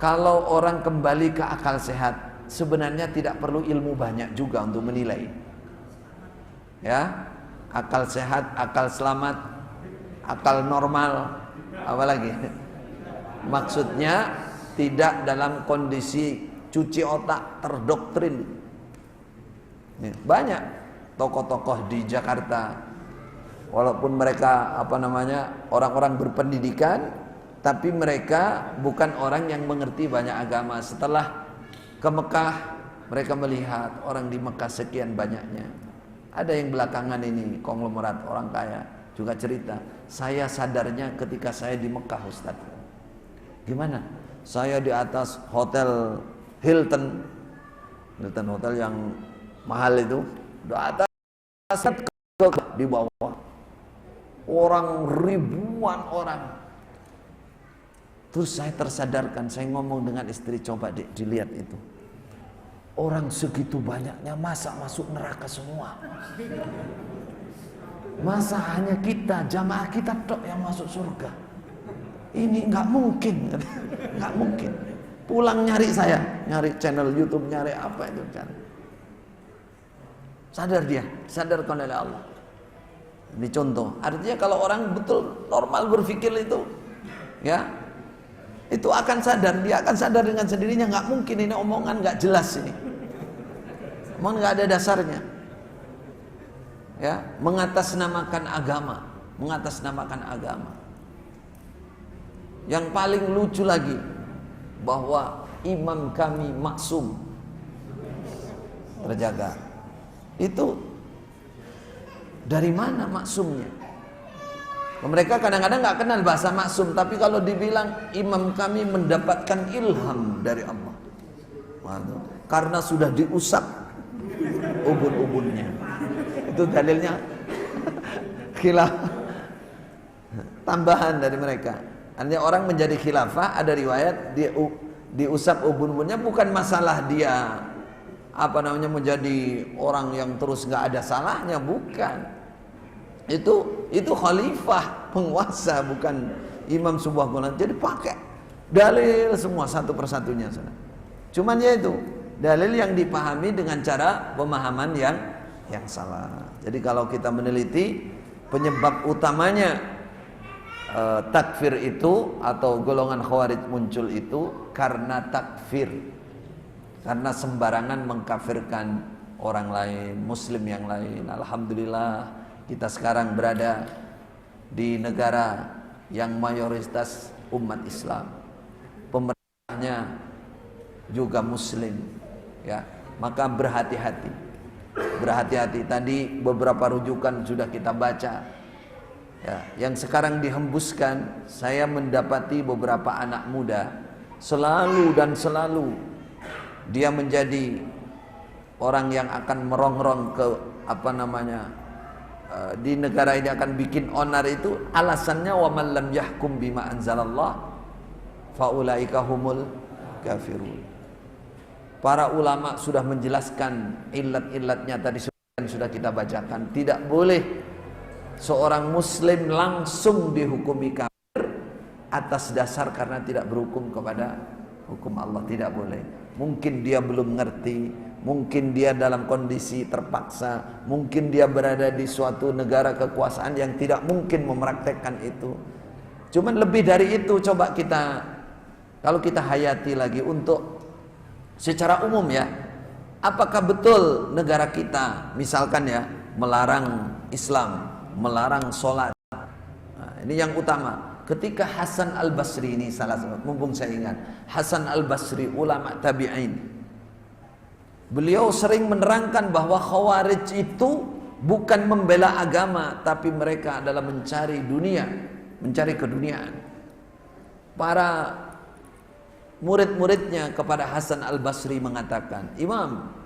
Kalau orang kembali ke akal sehat, sebenarnya tidak perlu ilmu banyak juga untuk menilai ya. Akal sehat, akal selamat, akal normal, apalagi maksudnya tidak dalam kondisi cuci otak, terdoktrin. Banyak tokoh-tokoh di Jakarta, walaupun mereka orang-orang berpendidikan, tapi mereka bukan orang yang mengerti banyak agama. Setelah ke Mekah, mereka melihat orang di Mekah sekian banyaknya. Ada yang belakangan ini konglomerat orang kaya juga cerita, saya sadarnya ketika saya di Mekah, Ustaz. Gimana? Saya di atas hotel Hilton hotel yang mahal itu, di atas, di bawah orang, ribuan orang. Terus saya tersadarkan, saya ngomong dengan istri, coba dilihat itu, orang segitu banyaknya masa masuk neraka semua? Masa hanya kita, jamaah kita tok yang masuk surga? Ini nggak mungkin, nggak mungkin. Pulang nyari saya, nyari channel YouTube, nyari apa itu kan. Sadar dia, sadarkan oleh Allah. Ini contoh. Artinya kalau orang betul normal berpikir itu, ya, itu akan sadar. Dia akan sadar dengan sendirinya. Nggak mungkin ini omongan nggak jelas ini. Omongan nggak ada dasarnya. Ya, mengatasnamakan agama, mengatasnamakan agama. Yang paling lucu lagi, bahwa imam kami maksum, terjaga. Itu dari mana maksumnya? Mereka kadang-kadang nggak kenal bahasa maksum, tapi kalau dibilang imam kami mendapatkan ilham dari Allah, karena sudah diusap ubun-ubunnya. Itu dalilnya khilaf, tambahan dari mereka. Artinya orang menjadi khilafah, ada riwayat diusap ubun-ubunnya, bukan masalah dia menjadi orang yang terus nggak ada salahnya, bukan. Itu khalifah, penguasa, bukan imam sebuah golongan. Jadi pakai dalil semua satu persatunya. Cuman ya itu dalil yang dipahami dengan cara pemahaman yang salah. Jadi kalau kita meneliti penyebab utamanya takfir itu atau golongan khawarij muncul itu karena takfir, karena sembarangan mengkafirkan orang lain, muslim yang lain. Alhamdulillah Kita sekarang berada di negara yang mayoritas umat Islam, pemerintahnya juga Muslim, ya. Maka berhati-hati, berhati-hati. Tadi beberapa rujukan sudah kita baca, ya. Yang sekarang dihembuskan, saya mendapati beberapa anak muda selalu dan selalu dia menjadi orang yang akan merongrong ke di negara ini, akan bikin onar. Itu alasannya wa man lam yahkum bima anzalallah faulaika humul kafirun. Para ulama sudah menjelaskan ilat-ilatnya tadi sudah kita bacakan. Tidak boleh seorang muslim langsung dihukumi kafir atas dasar karena tidak berhukum kepada hukum Allah, tidak boleh. Mungkin dia belum ngerti, mungkin dia dalam kondisi terpaksa, mungkin dia berada di suatu negara kekuasaan yang tidak mungkin mempraktekkan itu. Cuman lebih dari itu, coba kita, kalau kita hayati lagi untuk secara umum ya, apakah betul negara kita misalkan ya melarang Islam, melarang sholat? Nah, ini yang utama. Ketika Hasan Al-Basri ini salah satu, mumpung saya ingat, Hasan Al-Basri ulama tabi'in, beliau sering menerangkan bahwa Khawarij itu bukan membela agama, tapi mereka adalah mencari dunia, mencari keduniaan. Para murid-muridnya kepada Hasan Al-Basri mengatakan, Imam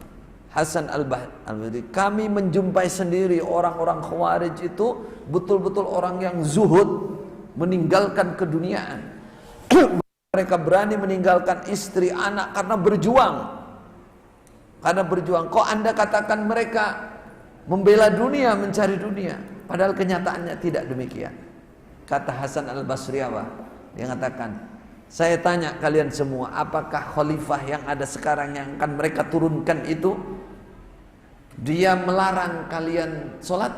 Hasan Al-Basri, kami menjumpai sendiri orang-orang Khawarij itu betul-betul orang yang zuhud, meninggalkan keduniaan. Mereka berani meninggalkan istri, anak karena berjuang. Karena berjuang. Kok Anda katakan mereka membela dunia, mencari dunia? Padahal kenyataannya tidak demikian. Kata Hasan Al-Basri apa? Dia mengatakan, saya tanya kalian semua, apakah khalifah yang ada sekarang yang akan mereka turunkan itu dia melarang kalian sholat?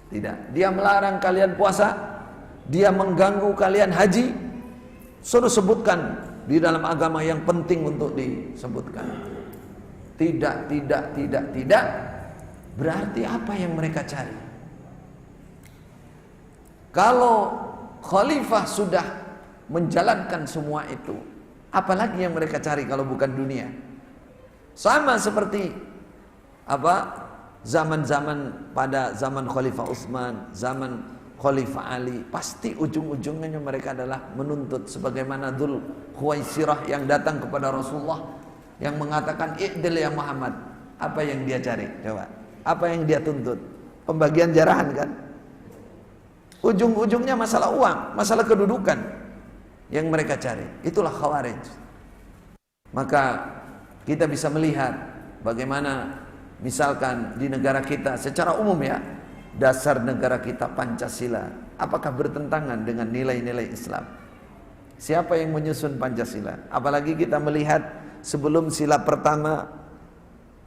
Tidak. Dia melarang kalian puasa? Dia mengganggu kalian haji? Suruh sebutkan di dalam agama yang penting untuk disebutkan. Tidak. Berarti apa yang mereka cari? Kalau khalifah sudah menjalankan semua itu, apalagi yang mereka cari kalau bukan dunia? Sama seperti zaman-zaman pada zaman Khalifah Utsman, zaman Khalifah Ali, pasti ujung-ujungnya mereka adalah menuntut, sebagaimana Dzul Khuwaisirah yang datang kepada Rasulullah yang mengatakan i'dil ya Muhammad. Apa yang dia cari? Coba. Apa yang dia tuntut? Pembagian jarahan kan? Ujung-ujungnya masalah uang, masalah kedudukan yang mereka cari. Itulah Khawarij. Maka kita bisa melihat bagaimana misalkan di negara kita secara umum ya, dasar negara kita Pancasila, apakah bertentangan dengan nilai-nilai Islam? Siapa yang menyusun Pancasila? Apalagi kita melihat sebelum sila pertama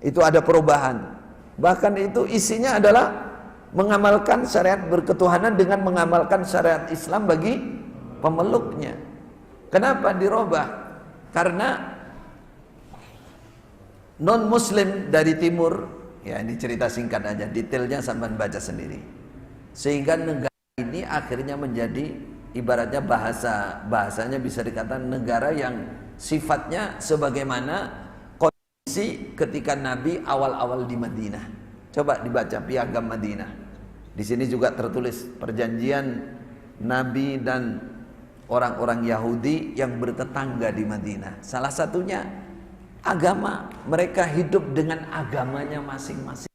itu ada perubahan. Bahkan itu isinya adalah mengamalkan syariat berketuhanan dengan mengamalkan syariat Islam bagi pemeluknya. Kenapa dirubah? Karena non-muslim dari timur, ya ini cerita singkat aja, detailnya sampai baca sendiri. Sehingga negara ini akhirnya menjadi ibaratnya bahasanya bisa dikatakan negara yang sifatnya sebagaimana kondisi ketika Nabi awal-awal di Madinah. Coba dibaca Piagam Madinah. Di sini juga tertulis perjanjian Nabi dan orang-orang Yahudi yang bertetangga di Madinah. Salah satunya agama, mereka hidup dengan agamanya masing-masing.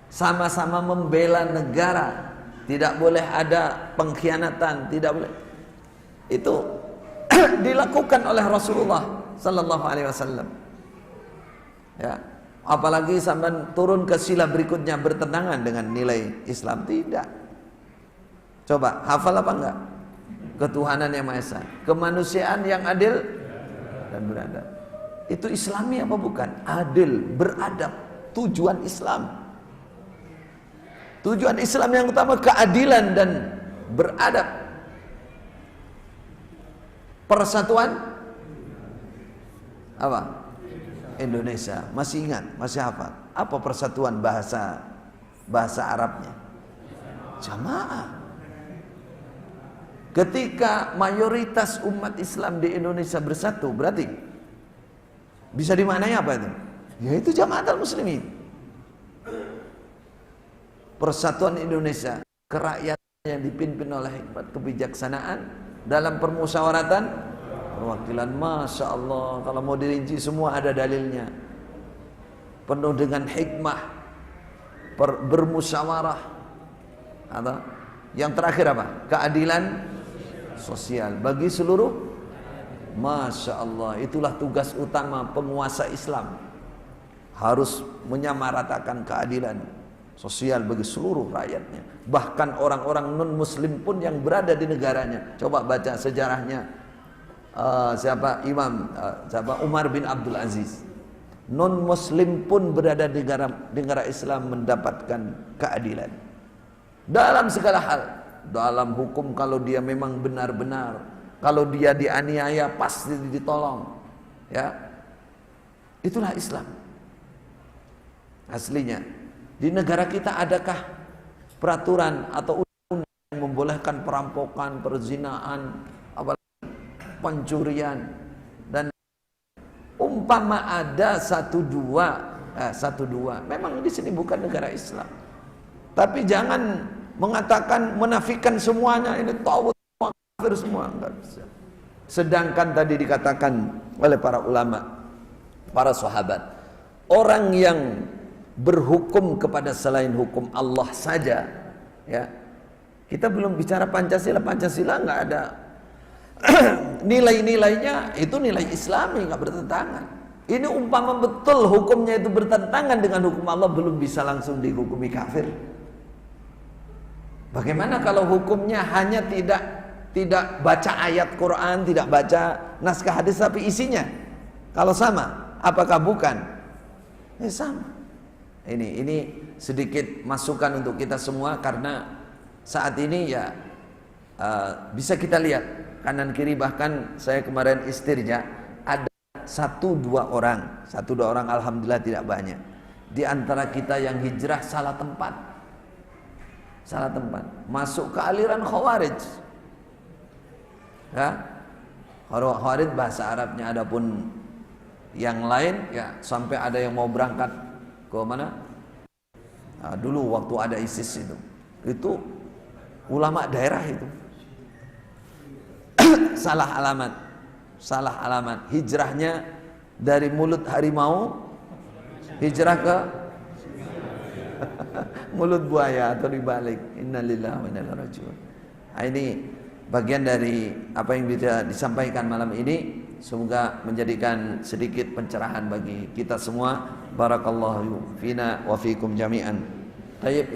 Sama-sama membela negara, tidak boleh ada pengkhianatan, tidak boleh. Itu dilakukan oleh Rasulullah sallallahu alaihi wasallam. Ya, apalagi sampai turun ke sila berikutnya bertentangan dengan nilai Islam, tidak. Coba hafal apa enggak? Ketuhanan yang Maha Esa, kemanusiaan yang adil dan beradab. Itu Islami apa bukan? Adil, beradab, tujuan Islam. Tujuan Islam yang utama keadilan dan beradab. Persatuan apa? Indonesia. Masih ingat? Masih hafal? Apa persatuan bahasa bahasa Arabnya? Jamaah. Ketika mayoritas umat Islam di Indonesia bersatu, berarti bisa dimaknai apa itu? Yaitu Jamaatul Muslimin. Persatuan Indonesia, kerakyatan yang dipimpin oleh hikmat kebijaksanaan dalam permusyawaratan perwakilan. Masya Allah, kalau mau dirinci semua ada dalilnya. Penuh dengan hikmah, bermusyawarah. Atau yang terakhir apa? Keadilan sosial bagi seluruh. Masya Allah, itulah tugas utama penguasa Islam, harus menyamaratakan keadilan sosial bagi seluruh rakyatnya, bahkan orang-orang non muslim pun yang berada di negaranya. Coba baca sejarahnya, siapa Umar bin Abdul Aziz, non muslim pun berada di negara Islam mendapatkan keadilan dalam segala hal. Dalam hukum, kalau dia memang benar-benar, kalau dia dianiaya pasti ditolong, ya. Itulah Islam aslinya. Di negara kita adakah peraturan atau undang-undang yang membolehkan perampokan, perzinaan, apalagi pencurian? Dan umpama ada satu dua, memang di sini bukan negara Islam. Tapi jangan mengatakan, menafikan semuanya, ini tauhid semua, kafir semua, enggak bisa. Sedangkan tadi dikatakan oleh para ulama, para sahabat, orang yang berhukum kepada selain hukum Allah saja, ya, kita belum bicara Pancasila. Pancasila enggak ada nilai-nilainya, itu nilai Islami, enggak bertentangan. Ini umpama betul hukumnya itu bertentangan dengan hukum Allah, belum bisa langsung dihukumi kafir. Bagaimana kalau hukumnya hanya tidak baca ayat Quran, tidak baca naskah hadis, tapi isinya kalau sama, apakah bukan? Sama. Ini sedikit masukan untuk kita semua, karena saat ini ya bisa kita lihat kanan kiri, bahkan saya kemarin istirja, ada satu dua orang alhamdulillah tidak banyak di antara kita yang hijrah salah tempat, masuk ke aliran Khawarij. Ya, Khawarij bahasa Arabnya, adapun yang lain ya sampai ada yang mau berangkat ke mana? Nah, dulu waktu ada ISIS itu ulama daerah itu salah alamat, hijrahnya dari mulut harimau hijrah ke mulut buaya atau dibalik. Innalillahi wa inna ilaihi raji'un. Nah, ini bagian dari apa yang bisa disampaikan malam ini, semoga menjadikan sedikit pencerahan bagi kita semua. Barakallahu fina wa fikum jami'an. Tayyib.